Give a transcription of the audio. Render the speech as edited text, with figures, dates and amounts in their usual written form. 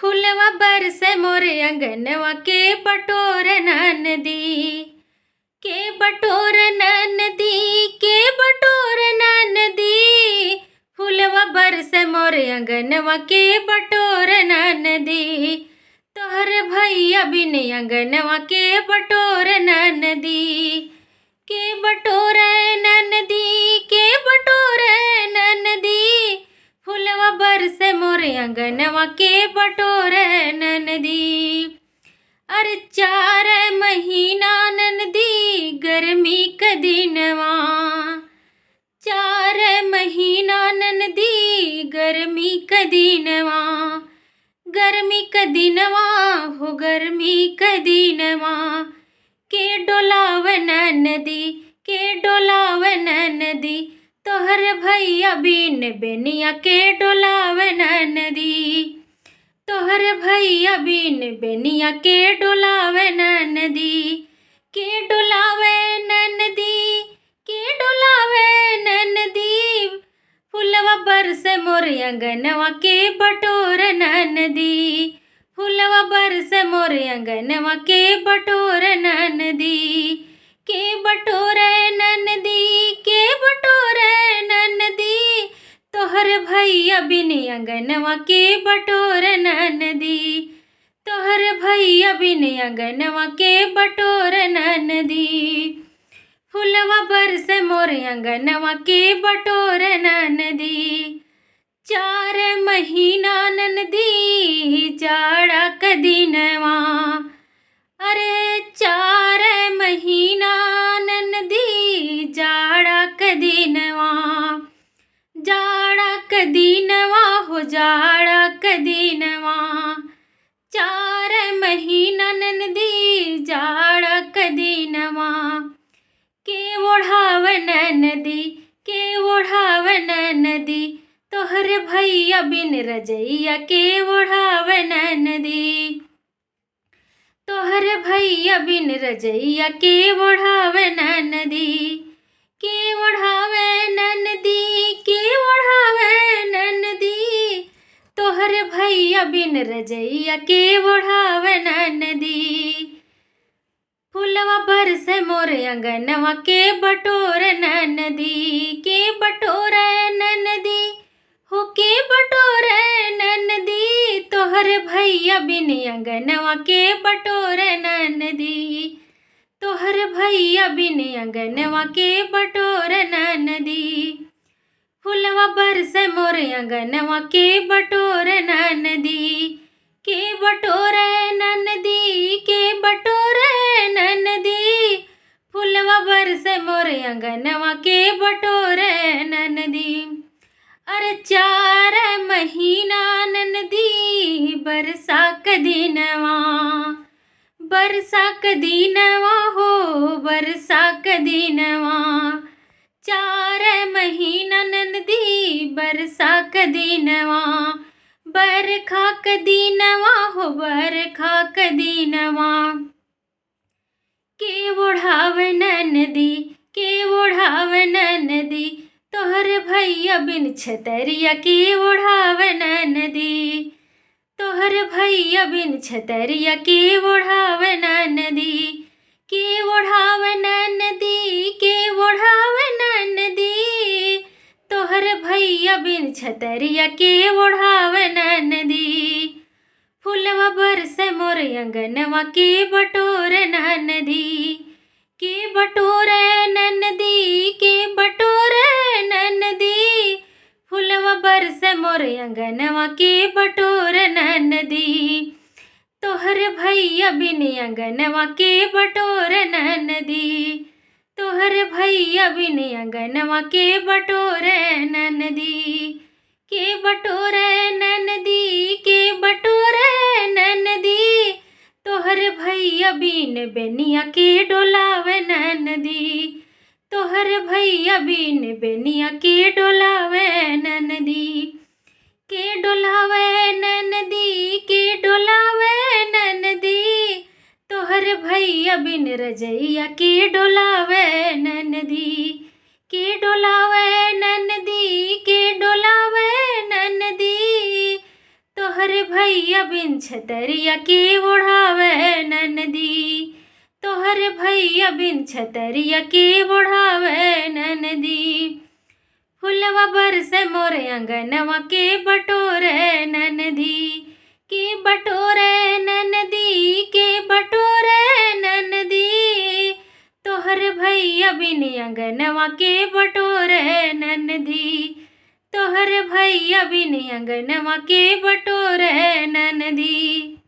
फुलवा बरसे मोरे अंगनवा के बटोर नदी के बटोर नदी के बटोर नदी। फुलवा बरसे मोरे अंगनवा के बटोर नदी। तोहर भैया बिन अंगनवा के बटोर नदी के बटोर नदी के बटोर नदी। फुलवा बरसे मोरे अंगनवा के बटोर नदी। अरे 4 महीना ननदी गर्मी क दिनवा 4 महीना ननदी गर्मी क दिनवा। गर्मी क दिनवा हो गर्मी क दिनवा के डोलाव नदी के डोलाव नदी। तोहर भैया बिन बेनिया के डोलाव नदी। तोहर भैया बिन बेनिया के डोलाव नदी के डोलाव नदी के डोलाव नदी। फुलवा बरसे मोरे अंगनवा के बटोर नदी। फुलवा बरसे मोरे अंगनवा के बटोर नदी के बटोर नदी के बटोर नदी। तोहर भैया बिन अंगनवा के बटोर नदी। तोहर भैया बिन अंगनवा के बटोर नदी। फुलवा बरसे मोरे अंगनवा के बटोर नदी। 4 महीना ननदी जाड़ा क दिनवा। अरे 4 महीना ननदी जाड़ा क दिनवा। जाड़ा क दिनवा हो जाड़ा क दिनवा। 4 महीना ननदी जाड़ा क दिनवा के ओढ़ाव नदी के ओढ़ाव नदी। तोहर भैया बिन रजैया के ओढ़ाव नदी। तोहर भैया बिन रजैया के ओढ़ाव नदी के ओढ़ाव नदी के ओढ़ाव नदी। तोहर भैया बिन रजैया के ओढ़ाव नदी। फुलवा बरसे मोरे अंगनवा के बटोर नदी के बटोर नदी हो के बटोर नदी। तोहर भैया बिन अंगनवा के बटोर नदी। तोहर भैया बिन अंगनवा के बटोर नदी। फुलवा बरसे मोरे अंगनवा के बटोर नदी के बटोर नदी के बटोर नदी। फुलवा बरसे मोरे अंगनवा के बटोर नदी। अरे 4 महीना ननदी बरसा क दिनवा। बरसा क दिनवा हो बरसा क दिनवा। 4 महीना ननदी बरसा क दिनवा। बरखा क दिनवा हो बरखा क दिनवा के ओढ़ाव नदी के ओढ़ाव नदी। तोहर भैया बिन छतरिया के ओढ़ाव नदी। तोहर भैया बिन छतरिया के ओढ़ाव नदी के ओढ़ाव नदी के ओढ़ाव नदी। तोहर भैया बिन छतरिया के ओढ़ाव नदी। फुलवा बरसे मोरे अंगनवा के बटोर नदी के बटोर नदी के बटोर नदी। फुलवा बरसे मोरे अंगनवा के बटोर नदी। तोहर भैया बिन अंगनवा के बटोर नदी। तोहर भैया बिन अंगनवा के बटोर नदी के बटोर नदी के बटोर नदी। तोहर भैया बिन बेनिया के डोलाव नदी। तोहर भैया बिन बेनिया के डोलाव नदी के डोलाव नदी के डोलाव नदी। तोहर भैया बिन रजैया के डोलाव नदी के डोलाव नदी के डोलाव नदी। तोहर तोहरे भैया बिन छतरिया के ओढ़ावे ननदी, तोहरे भैया बिन छतरिया के ओढ़ावे ननदी। फुलवा बरसे मोरे अंगनवा के बटोरे ननदी, के बटोरे ननदी, के बटोरे ननदी। तोहर भैया बिन अंगनवा के बटोरे ननदी, तोहर भैया बिन अंगनवा के बटोरे ननदी।